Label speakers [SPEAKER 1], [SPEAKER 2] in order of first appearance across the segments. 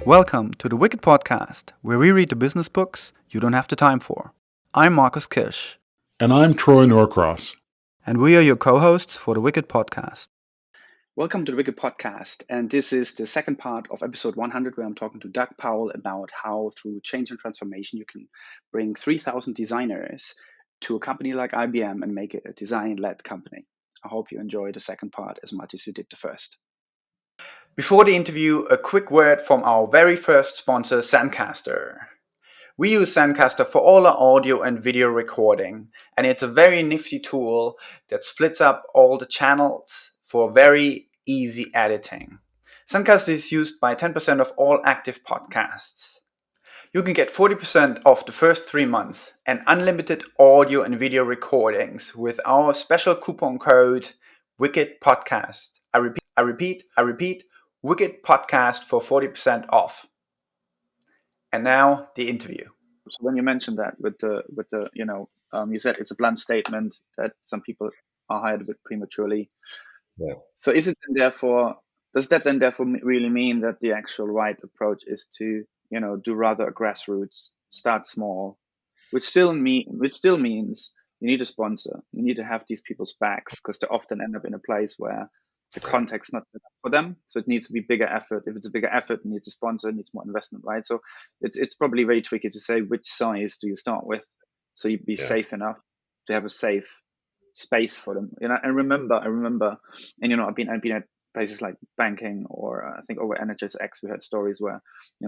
[SPEAKER 1] Welcome to the Wicked Podcast, where we read the business books you don't have the time for. I'm Marcus Kirsch.
[SPEAKER 2] And I'm Troy Norcross.
[SPEAKER 1] And we are your co-hosts for the Wicked Podcast.
[SPEAKER 3] Welcome to the Wicked Podcast. And this is the second part of episode 100, where I'm talking to Doug Powell about how through change and transformation, you can bring 3,000 designers to a company like IBM and make it a design-led company. I hope you enjoy the second part as much as you did the first.
[SPEAKER 1] Before the interview, a quick word from our very first sponsor, Zencastr. We use Zencastr for all our audio and video recording, and it's a very nifty tool that splits up all the channels for very easy editing. Zencastr is used by 10% of all active podcasts. You can get 40% off the first 3 months and unlimited audio and video recordings with our special coupon code WICKEDPODCAST. I repeat, Wicked Podcast for 40% off. And now the interview.
[SPEAKER 3] So when you mentioned that with the you said it's a blunt statement that some people are hired a bit prematurely.
[SPEAKER 2] Yeah.
[SPEAKER 3] So does that then therefore really mean that the actual right approach is to, do rather a grassroots, start small, which still means you need a sponsor, you need to have these people's backs, because they often end up in a place where the context not set up for them. So it needs to be bigger effort. If it's a bigger effort, it needs a sponsor, it needs more investment, right? So it's probably very tricky to say which size do you start with, so you'd be safe enough to have a safe space for them. And I remember, and I've been at places like banking, or I think over NHSX, we had stories where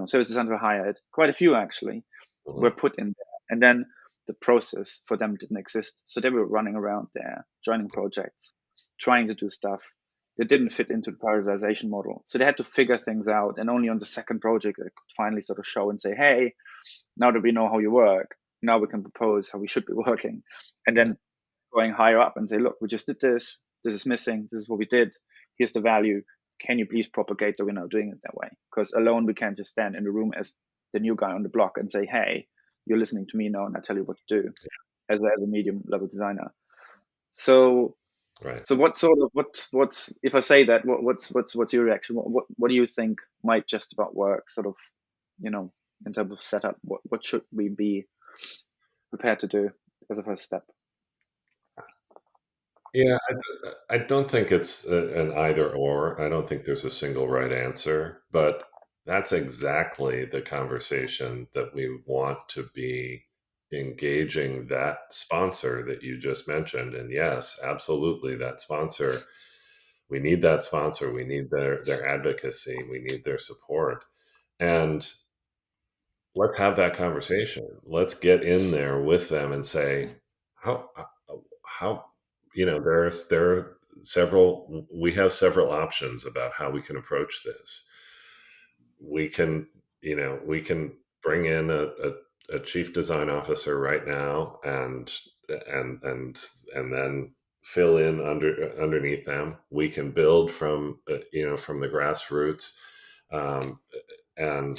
[SPEAKER 3] services under hired, quite a few actually, were put in there, and then the process for them didn't exist. So they were running around there, joining projects, trying to do stuff that didn't fit into the prioritization model. So they had to figure things out, and only on the second project they could finally sort of show and say, hey, now that we know how you work, now we can propose how we should be working. And then going higher up and say, look, we just did this is missing, this is what we did, here's the value, can you please propagate that we're now doing it that way? Because alone we can't just stand in the room as the new guy on the block and say, hey, you're listening to me now and I tell you what to do as a medium level designer. So So what's if I say that, what's your reaction? What do you think might just about work, sort of, in terms of setup? What should we be prepared to do as a first step?
[SPEAKER 2] Yeah, I don't think it's an either or. I don't think there's a single right answer, but that's exactly the conversation that we want to be engaging that sponsor that you just mentioned. And yes, absolutely, that sponsor, we need that sponsor. We need their advocacy. We need their support. And let's have that conversation. Let's get in there with them and say, how there are several, we have several options about how we can approach this. We can bring in a chief design officer right now and then fill in underneath them. We can build from from the grassroots, and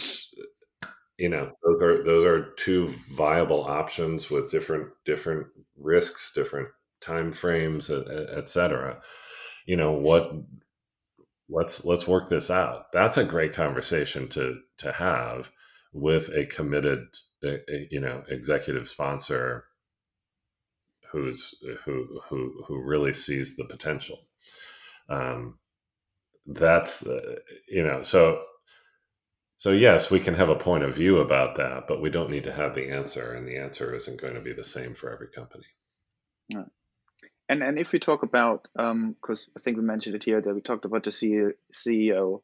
[SPEAKER 2] those are two viable options with different risks, different time frames, et cetera. Let's work this out. That's a great conversation to have with a committed executive sponsor who really sees the potential. That's so yes, we can have a point of view about that, but we don't need to have the answer, and the answer isn't going to be the same for every company.
[SPEAKER 3] Yeah. And if we talk about, because I think we mentioned it here, that we talked about the CEO,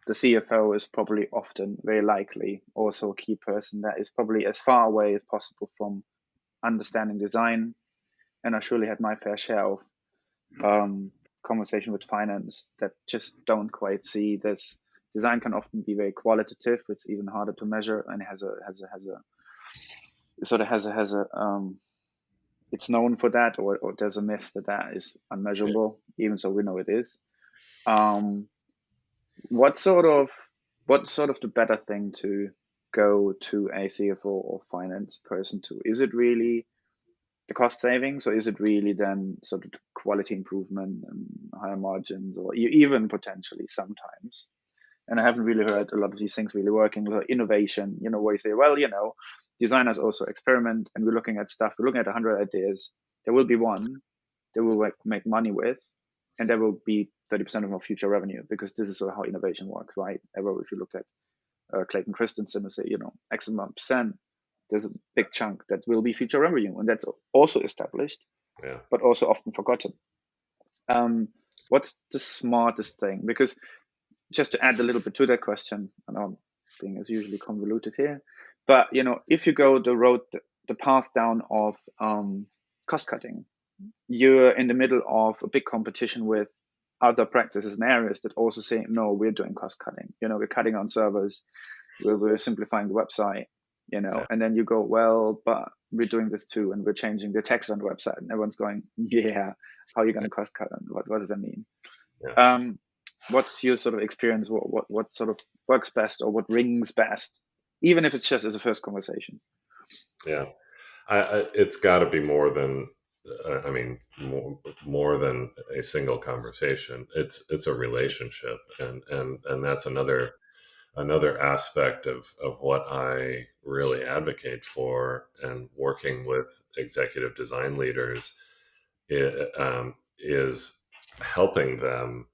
[SPEAKER 3] the CFO is probably often very likely also a key person that is probably as far away as possible from understanding design. And I surely had my fair share of conversation with finance that just don't quite see this. Design can often be very qualitative. It's even harder to measure, and it's known for that, or there's a myth that is unmeasurable, even so we know it is. What's sort of the better thing to go to a CFO or finance person to? Is it really the cost savings, or is it really then sort of quality improvement and higher margins, or even potentially sometimes and I haven't really heard a lot of these things really working. Like innovation, where you say, well, designers also experiment, and we're looking at stuff. We're looking at 100 ideas. There will be one that we'll make money with, and there will be 30% of our future revenue, because this is sort of how innovation works, right? If you look at Clayton Christensen and say, X amount percent, there's a big chunk that will be future revenue, and that's also established, but also often forgotten. What's the smartest thing? Because just to add a little bit to that question, I know thing is usually convoluted here, but if you go the path down of cost cutting, you're in the middle of a big competition with other practices and areas that also say, no, we're doing cost cutting. We're cutting on servers, we're simplifying the website, and then you go, well, but we're doing this too, and we're changing the text on the website, and everyone's going, yeah, how are you going to cost cut? And what does that mean? What's your sort of experience? What sort of works best, or what rings best, even if it's just as a first conversation?
[SPEAKER 2] Yeah, it's got to be more than, more than a single conversation. It's a relationship, and that's another aspect of what I really advocate for, and working with executive design leaders is helping them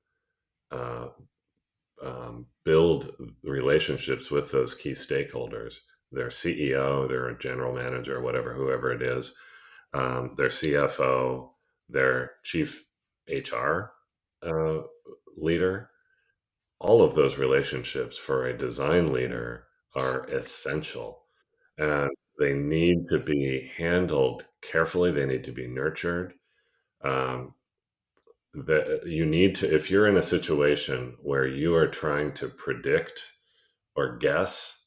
[SPEAKER 2] build relationships with those key stakeholders, their CEO, their general manager, whoever it is, their CFO, their chief HR leader. All of those relationships for a design leader are essential, and they need to be handled carefully. They need to be nurtured. Um, you need to, if you're in a situation where you are trying to predict or guess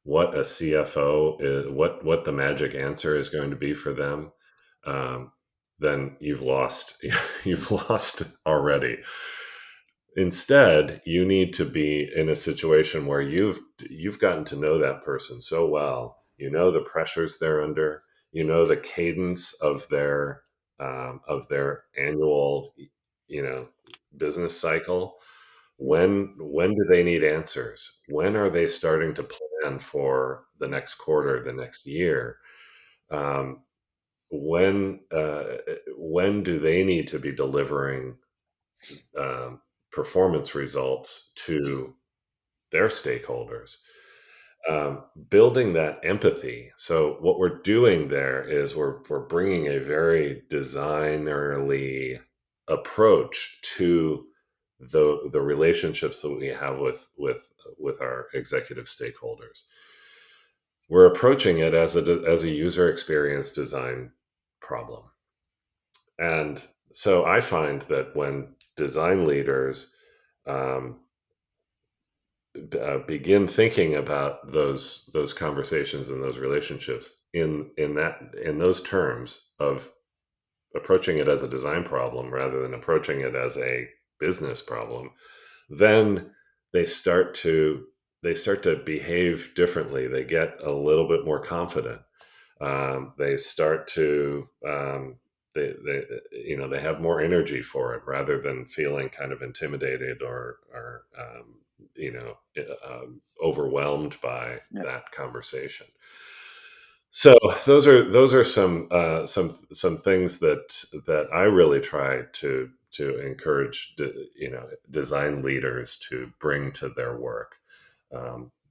[SPEAKER 2] what a CFO is, what the magic answer is going to be for them, then you've lost. You've lost already. Instead, you need to be in a situation where you've gotten to know that person so well. You know the pressures they're under. You know the cadence of their annual, business cycle. When do they need answers? When are they starting to plan for the next quarter, the next year? Um, when do they need to be delivering performance results to their stakeholders? Building that empathy. So what we're doing there is we're bringing a very designerly approach to the relationships that we have with our executive stakeholders. We're approaching it as a user experience design problem. And so I find that when design leaders begin thinking about those conversations and those relationships in those terms of approaching it as a design problem rather than approaching it as a business problem, then they start to behave differently. They get a little bit more confident. They start to they have more energy for it, rather than feeling kind of intimidated or overwhelmed by that conversation. So those are some things that I really try to encourage design leaders to bring to their work.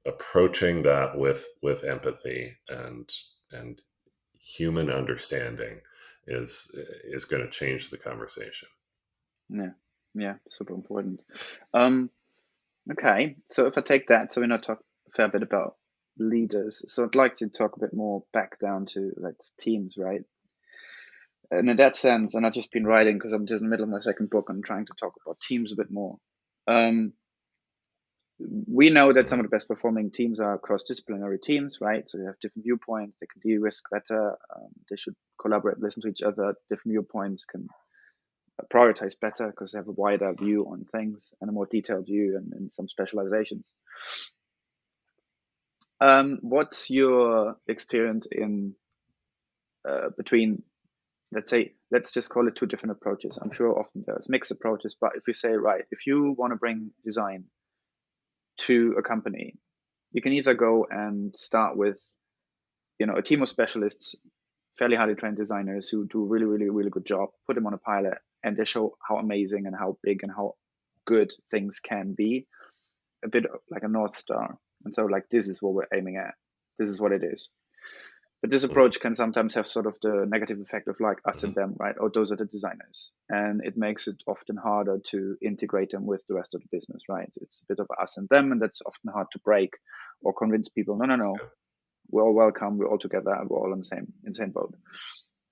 [SPEAKER 2] Approaching that with empathy and human understanding is going to change the conversation.
[SPEAKER 3] Yeah, super important. Okay, so if I take that, so we're not talking a fair bit about leaders, so I'd like to talk a bit more back down to like teams, right? And in that sense, and I've just been writing because I'm just in the middle of my second book, I'm trying to talk about teams a bit more. We know that some of the best performing teams are cross-disciplinary teams, right? So they have different viewpoints, they can de-risk better, they should collaborate, listen to each other, different viewpoints can prioritize better because they have a wider view on things and a more detailed view and some specializations. What's your experience in between, let's just call it two different approaches? I'm sure often there's mixed approaches, but if we say, right, if you want to bring design to a company, you can either go and start with, a team of specialists, fairly highly trained designers who do a really, really, really good job, put them on a pilot, and they show how amazing and how big and how good things can be, a bit like a North Star. And so, like, this is what we're aiming at. This is what it is. But this approach can sometimes have sort of the negative effect of like us and them, right? Oh, those are the designers. And it makes it often harder to integrate them with the rest of the business, right? It's a bit of us and them, and that's often hard to break or convince people, no, we're all welcome, we're all together, we're all in the same boat.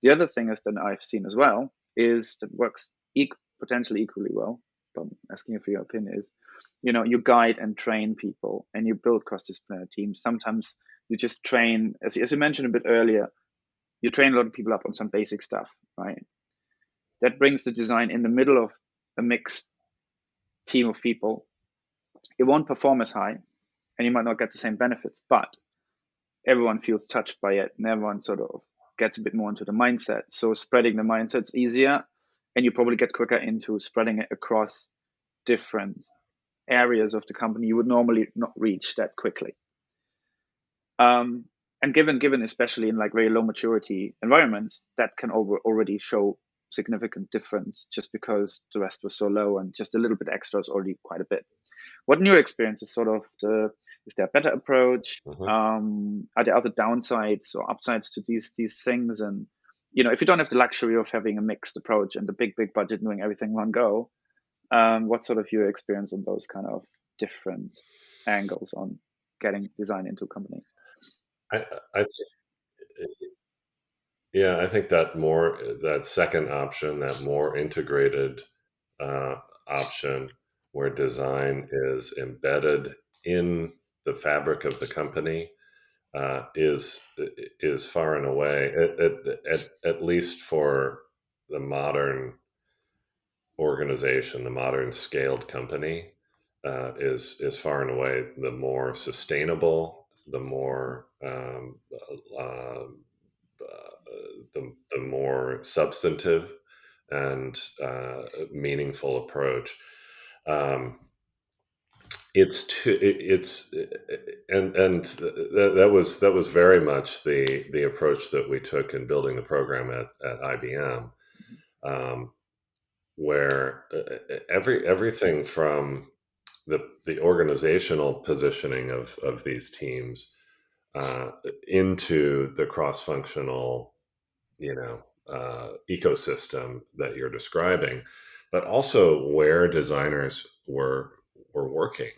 [SPEAKER 3] The other thing is that I've seen as well is that works potentially equally well, but I'm asking you for your opinion is, you guide and train people and you build cross-disciplinary teams. Sometimes you just train, as you mentioned a bit earlier, you train a lot of people up on some basic stuff, right? That brings the design in the middle of a mixed team of people. It won't perform as high and you might not get the same benefits, but everyone feels touched by it and everyone sort of gets a bit more into the mindset. So spreading the mindset's easier, and you probably get quicker into spreading it across different areas of the company you would normally not reach that quickly. And given especially in like very low maturity environments, that can already show significant difference just because the rest was so low, and just a little bit extra is already quite a bit. What in your experience is sort of is there a better approach? Are there other downsides or upsides to these things? And if you don't have the luxury of having a mixed approach and the big budget and doing everything in one go, what sort of your experience on those kind of different angles on getting design into a company?
[SPEAKER 2] I think that second option, that more integrated option, where design is embedded in the fabric of the company, is far and away, at least for the modern organization, the modern scaled company, is far and away the more sustainable, the more the more substantive and meaningful approach. That was very much the approach that we took in building the program at IBM, where everything from the organizational positioning of these teams into the cross-functional ecosystem that you're describing, but also where designers were working.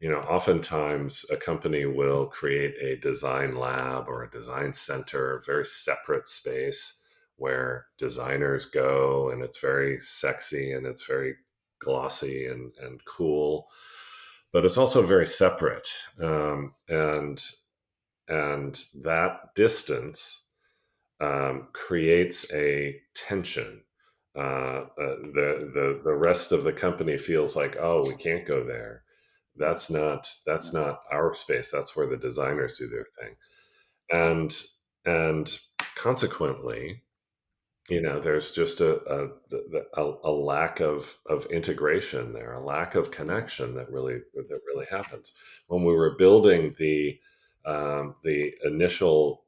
[SPEAKER 2] Oftentimes a company will create a design lab or a design center, a very separate space where designers go, and it's very sexy and it's very glossy and cool, but it's also very separate. And that distance creates a tension. The rest of the company feels like, oh, we can't go there. That's not our space. That's where the designers do their thing. And consequently, there's just a lack of integration there, a lack of connection that really happens. When we were building the initial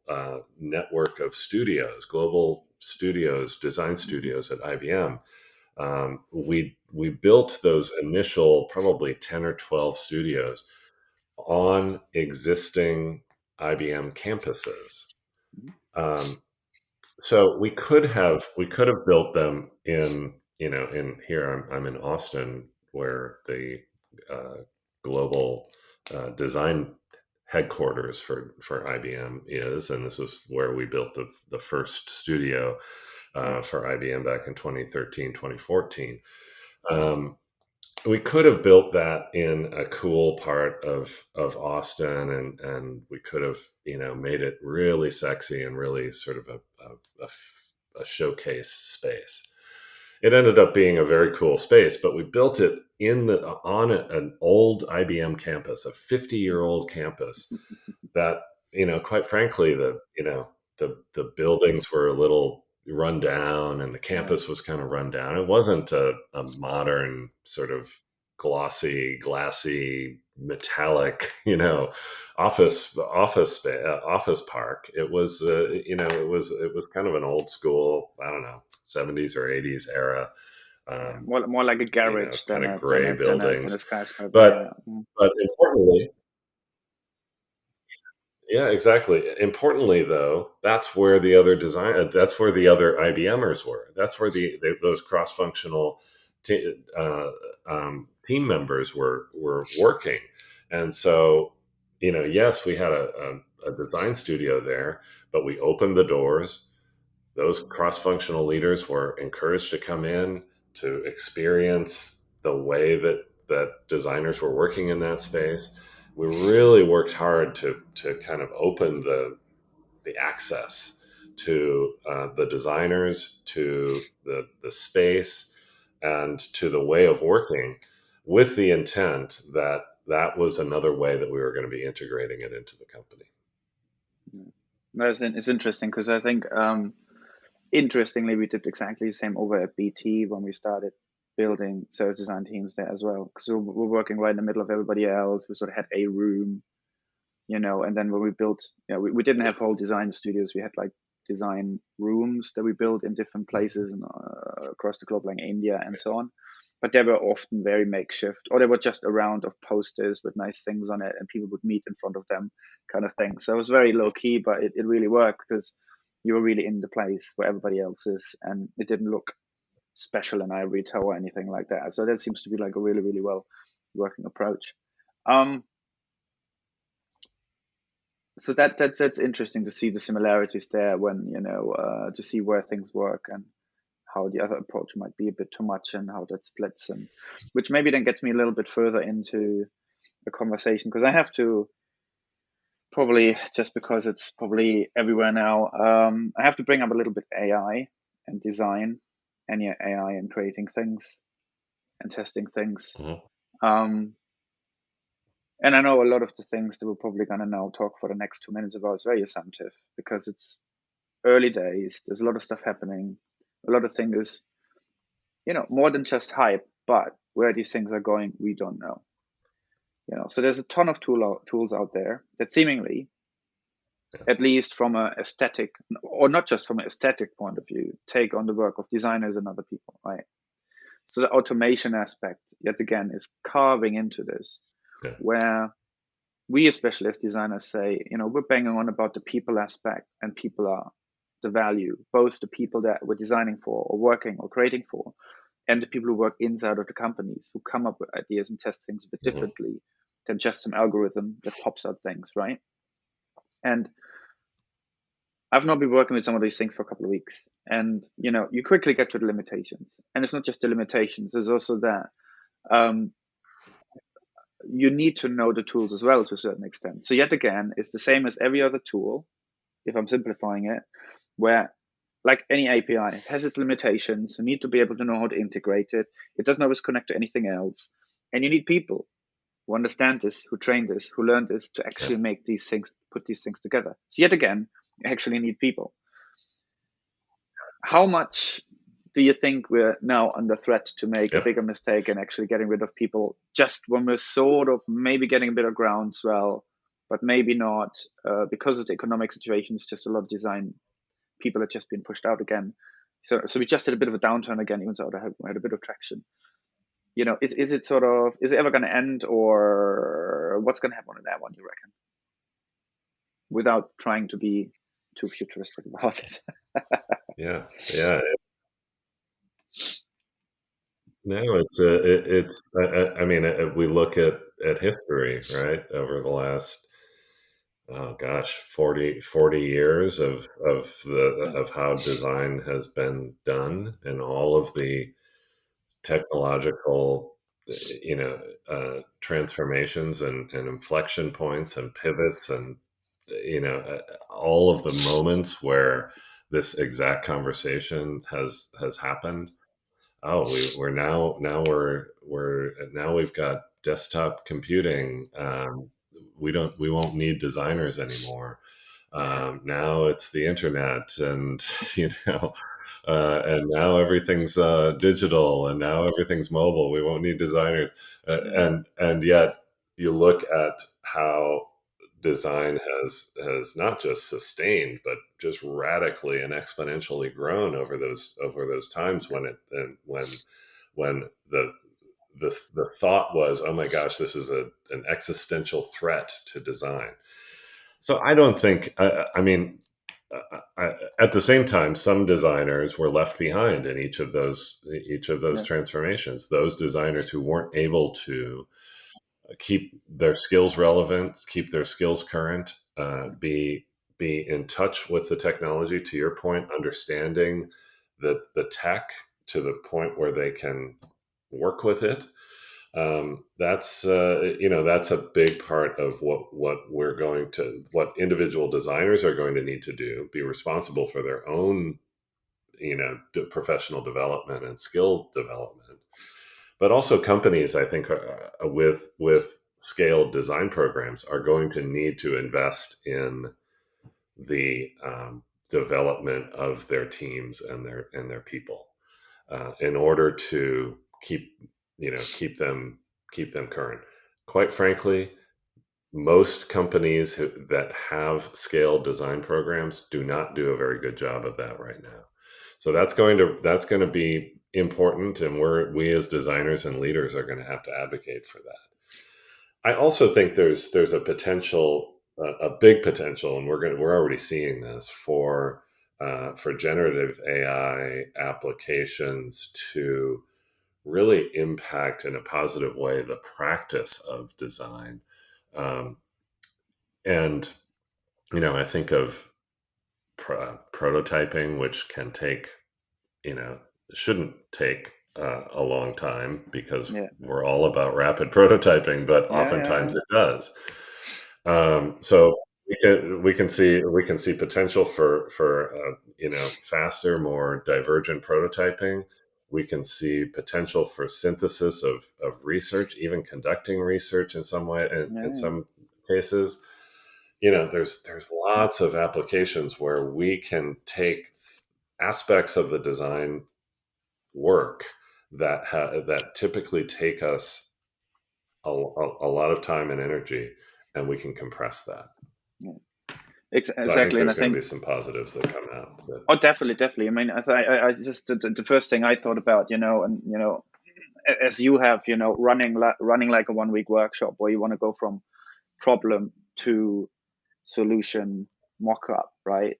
[SPEAKER 2] network of studios, global studios, design studios at IBM, we built those initial probably 10 or 12 studios on existing IBM campuses. So we could have built them in here. I'm in Austin, where the global design headquarters for IBM is, and this was where we built the first studio for IBM back in 2013, 2014. We could have built that in a cool part of Austin, and we could have made it really sexy and really sort of a showcase space. It ended up being a very cool space, but we built it on an old IBM campus, a 50-year-old campus that quite frankly the buildings were a little run down and the campus was kind of run down. It wasn't a modern sort of glossy, glassy, metallic, office park. It was, it was kind of an old school, I don't know, 70s or 80s era.
[SPEAKER 3] More like a garage
[SPEAKER 2] kind
[SPEAKER 3] than
[SPEAKER 2] of gray
[SPEAKER 3] than
[SPEAKER 2] buildings.
[SPEAKER 3] a skyscraper.
[SPEAKER 2] But
[SPEAKER 3] Yeah.
[SPEAKER 2] but importantly, yeah, exactly. Importantly, though, that's where the other that's where the other IBMers were. That's where those cross-functional team members were working. And so, yes, we had a design studio there, but we opened the doors. Those cross-functional leaders were encouraged to come in to experience the way that designers were working in that space. We really worked hard to kind of open the access to the designers, to the space, and to the way of working, with the intent that that was another way that we were going to be integrating it into the company.
[SPEAKER 3] It's interesting because I think, interestingly, we did exactly the same over at BT when we started building service design teams there as well. Because we're working right in the middle of everybody else. We sort of had a room, and then when we built, we didn't have whole design studios. We had like design rooms that we built in different places and across the globe, like India and so on. But they were often very makeshift, or they were just a round of posters with nice things on it, and people would meet in front of them, kind of thing. So it was very low key, but it really worked because you were really in the place where everybody else is, and it didn't look special in ivory toe or anything like that. So that seems to be like a really, really well working approach. So that's interesting to see the similarities there when, to see where things work and how the other approach might be a bit too much and how that splits, and which maybe then gets me a little bit further into the conversation, because I have to probably, just because it's probably everywhere now, I have to bring up a little bit AI and design, and AI and creating things and testing things.
[SPEAKER 2] Mm-hmm.
[SPEAKER 3] And I know a lot of the things that we're probably going to now talk for the next 2 minutes about is very assumptive because it's early days. There's a lot of stuff happening. A lot of things, more than just hype, but where these things are going, we don't know. So there's a ton of tools out there that seemingly, at least from an aesthetic, or not just from an aesthetic point of view, take on the work of designers and other people, right? So the automation aspect, yet again, is carving into this, where we, especially as designers, say, we're banging on about the people aspect, and people are the value, both the people that we're designing for or working or creating for, and the people who work inside of the companies who come up with ideas and test things a bit differently than just some algorithm that pops out things, right? And I've not been working with some of these things for a couple of weeks, and you quickly get to the limitations. And it's not just the limitations; there's also that you need to know the tools as well to a certain extent. So yet again, it's the same as every other tool, if I'm simplifying it, where, like any API, it has its limitations. You need to be able to know how to integrate it. It doesn't always connect to anything else. And you need people who understand this, who train this, who learn this, to actually make these things, put these things together. So yet again, you actually need people. How much do you think we're now under threat to make a bigger mistake and actually getting rid of people just when we're sort of maybe getting a bit of groundswell, but maybe not, because of the economic situation? It's just a lot of design people are just being pushed out again. So we just had a bit of a downturn again, even though we had a bit of traction. Is it ever going to end, or what's going to happen on that one, you reckon? Without trying to be too futuristic about it.
[SPEAKER 2] Yeah. No, it's. I mean, we look at history, right, over the last, oh gosh, 40 years of how design has been done, and all of the technological, transformations and inflection points and pivots, and all of the moments where this exact conversation has happened. Oh, we've got desktop computing. We won't need designers anymore. Now it's the internet, and and now everything's digital, and now everything's mobile. We won't need designers, and yet, you look at how design has not just sustained but just radically and exponentially grown over those times when the the thought was, oh my gosh, this is an existential threat to design. So I don't think, I mean, at the same time, some designers were left behind in each of those
[SPEAKER 3] Yeah.
[SPEAKER 2] transformations. Those designers who weren't able to keep their skills relevant, keep their skills current, be in touch with the technology. To your point, understanding the tech to the point where they can work with it. That's that's a big part of what individual designers are going to need to do. Be responsible for their own professional development and skill development, but also companies, I think, with scaled design programs are going to need to invest in the development of their teams and their people in order to keep them current. Quite frankly, most companies that have scaled design programs do not do a very good job of that right now. So that's going to be important, and we as designers and leaders are going to have to advocate for that. I also think there's a potential, a big potential, and we're already seeing this for generative AI applications to really impact in a positive way the practice of design. And I think of prototyping, which can take, shouldn't take a long time because
[SPEAKER 3] Yeah.
[SPEAKER 2] we're all about rapid prototyping, but oftentimes it does. So we can see potential for faster, more divergent prototyping. We can see potential for synthesis of research, even conducting research in some way, in
[SPEAKER 3] Yeah.
[SPEAKER 2] some cases. There's lots of applications where we can take aspects of the design work that typically take us a lot of time and energy, and we can compress that.
[SPEAKER 3] Yeah.
[SPEAKER 2] So I think
[SPEAKER 3] Exactly, and I
[SPEAKER 2] there's going to
[SPEAKER 3] think
[SPEAKER 2] be some positives that come out.
[SPEAKER 3] oh, definitely. I mean, as I just the first thing I thought about, and as you have, running like a 1 week workshop where you want to go from problem to solution mock-up, right?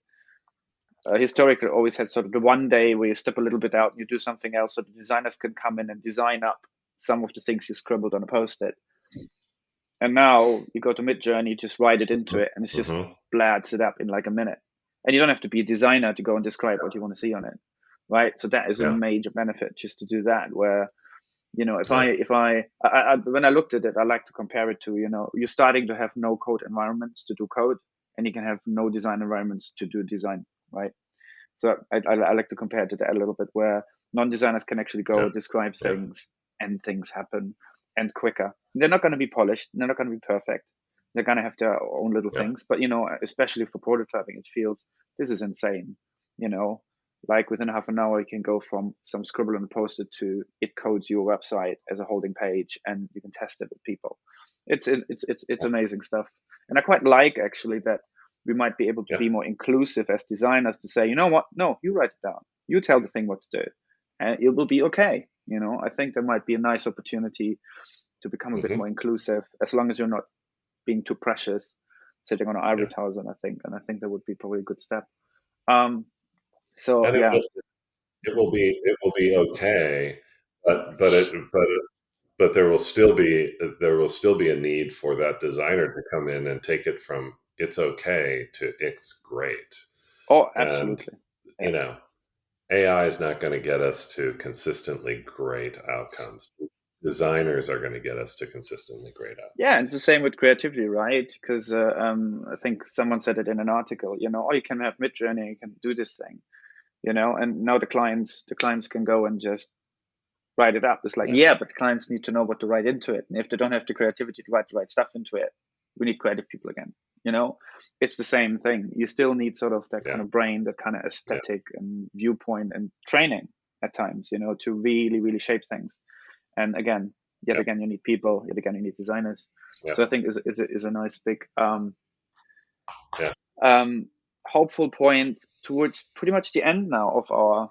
[SPEAKER 3] Historically, always had sort of the one day where you step a little bit out and you do something else, so the designers can come in and design up some of the things you scribbled on a post-it. And now you go to Midjourney, you just write it into it, and it's just blads it up in like a minute. And you don't have to be a designer to go and describe what you want to see on it, right? So that is a major benefit just to do that. Where if I when I looked at it, I like to compare it to you're starting to have no code environments to do code, and you can have no design environments to do design, right? So I like to compare it to that a little bit, where non-designers can actually go describe things and things happen and quicker. They're not going to be polished. They're not going to be perfect. They're going to have their own little things. But, especially for prototyping, it feels this is insane. Like within half an hour, you can go from some scribble and post it to it codes your website as a holding page, and you can test it with people. It's amazing stuff. And I quite like actually that we might be able to be more inclusive as designers to say, you know what? No, you write it down. You tell the thing what to do, and it will be okay. I think there might be a nice opportunity to become a bit more inclusive, as long as you're not being too precious, sitting on an ivory tower. And I think that would be probably a good step. So
[SPEAKER 2] and it will be okay, but there will still be a need for that designer to come in and take it from it's okay to it's great.
[SPEAKER 3] Oh,
[SPEAKER 2] And
[SPEAKER 3] absolutely.
[SPEAKER 2] AI is not going to get us to consistently great outcomes. Designers are going to get us to consistently great outcomes.
[SPEAKER 3] Yeah, it's the same with creativity, right? Because I think someone said it in an article. Oh, you can have Midjourney, you can do this thing, and now the clients can go and just write it up. It's like, but the clients need to know what to write into it, and if they don't have the creativity to write the right stuff into it, we need creative people again. It's the same thing. You still need sort of that kind of brain, that kind of aesthetic and viewpoint and training at times, to really, really shape things. And again, Yet again, you need people. Yet again, you need designers. So I think is a nice big hopeful point towards pretty much the end now of our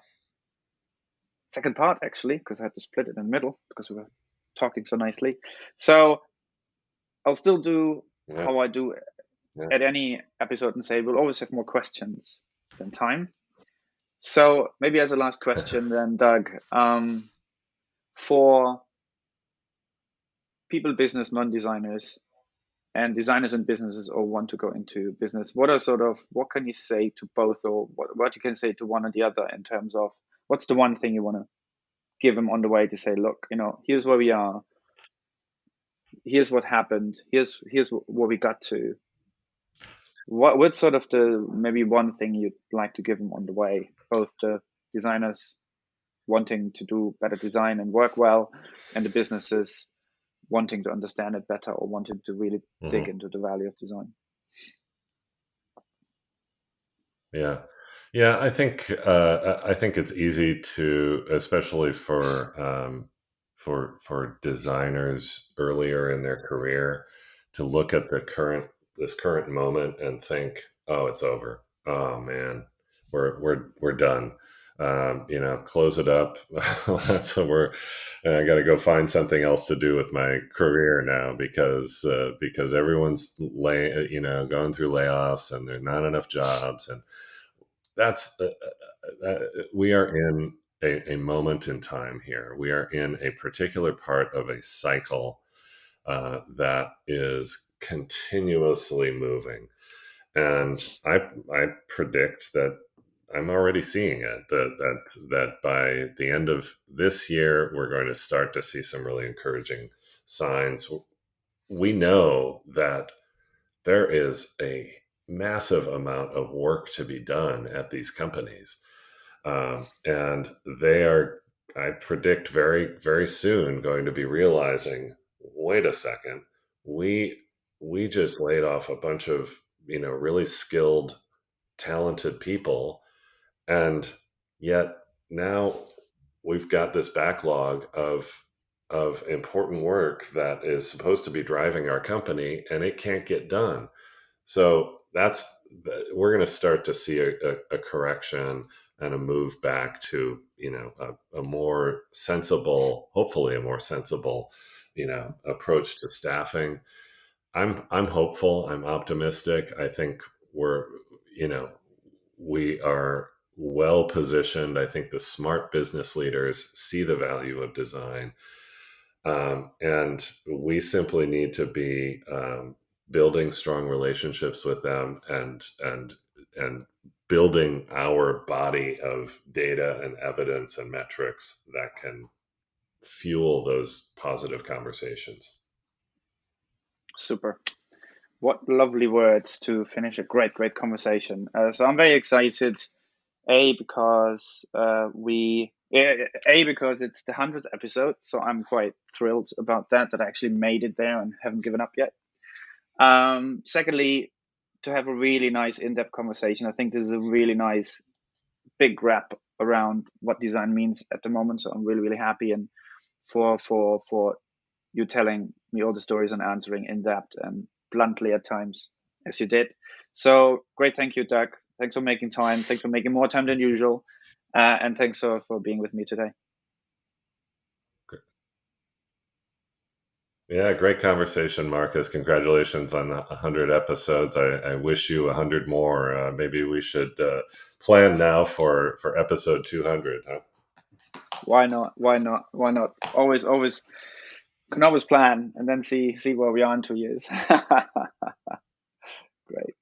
[SPEAKER 3] second part, actually, because I had to split it in the middle because we were talking so nicely. So I'll still do how I do at any episode and say we'll always have more questions than time. So maybe as a last question then, Doug, for people, business, non-designers, and designers and businesses all want to go into business, what can you say to both, or what you can say to one or the other in terms of what's the one thing you want to give them on the way to say, look, here's where we are, here's what happened, here's where we got to. What's sort of the maybe one thing you'd like to give them on the way, both the designers wanting to do better design and work well, and the businesses wanting to understand it better or wanting to really dig into the value of design?
[SPEAKER 2] Yeah, I think it's easy to, especially for designers earlier in their career, to look at this current moment and think, oh, it's over. Oh man, we're done. Close it up. That's what I got to go find something else to do with my career now because everyone's going through layoffs and there are not enough jobs, and that's we are in a moment in time here. We are in a particular part of a cycle that is continuously moving, and I predict that I'm already seeing it, that by the end of this year, we're going to start to see some really encouraging signs. We know that there is a massive amount of work to be done at these companies. And they are, I predict, very, very soon going to be realizing, wait a second, we just laid off a bunch of, really skilled, talented people. And yet now we've got this backlog of important work that is supposed to be driving our company, and it can't get done. So we're going to start to see a correction and a move back to a more sensible, hopefully a more sensible approach to staffing. I'm hopeful. I'm optimistic. I think we are well positioned. I think the smart business leaders see the value of design, and we simply need to be building strong relationships with them and building our body of data and evidence and metrics that can fuel those positive conversations.
[SPEAKER 3] Super. What lovely words to finish a great conversation. So I'm very excited, because because it's the 100th episode, so I'm quite thrilled about that I actually made it there and haven't given up yet. Secondly, to have a really nice in-depth conversation. I think this is a really nice big wrap around what design means at the moment. So I'm really, really happy, and for you telling me all the stories and answering in depth and bluntly at times as you did. So great. Thank you, Doug. Thanks for making time. Thanks for making more time than usual. And thanks for being with me today.
[SPEAKER 2] Yeah, great conversation, Marcus. Congratulations on 100 episodes. I wish you 100 more. Maybe we should plan now for episode 200. Huh?
[SPEAKER 3] Why not? Always can always plan and then see where we are in 2 years. Great.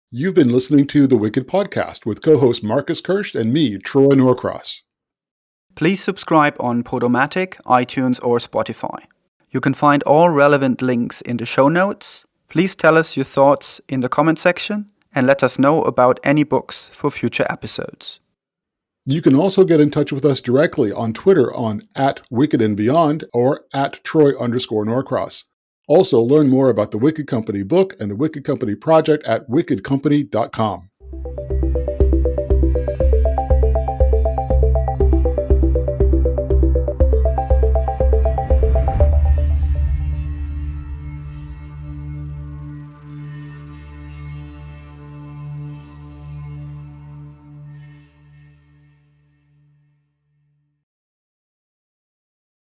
[SPEAKER 4] You've been listening to The Wicked Podcast with co-host Marcus Kirsch and me, Troy Norcross.
[SPEAKER 1] Please subscribe on Podomatic, iTunes, or Spotify. You can find all relevant links in the show notes. Please tell us your thoughts in the comment section and let us know about any books for future episodes.
[SPEAKER 4] You can also get in touch with us directly on Twitter on @WickedandBeyond or @Troy_Norcross. Also, learn more about the Wicked Company book and the Wicked Company project at wickedcompany.com.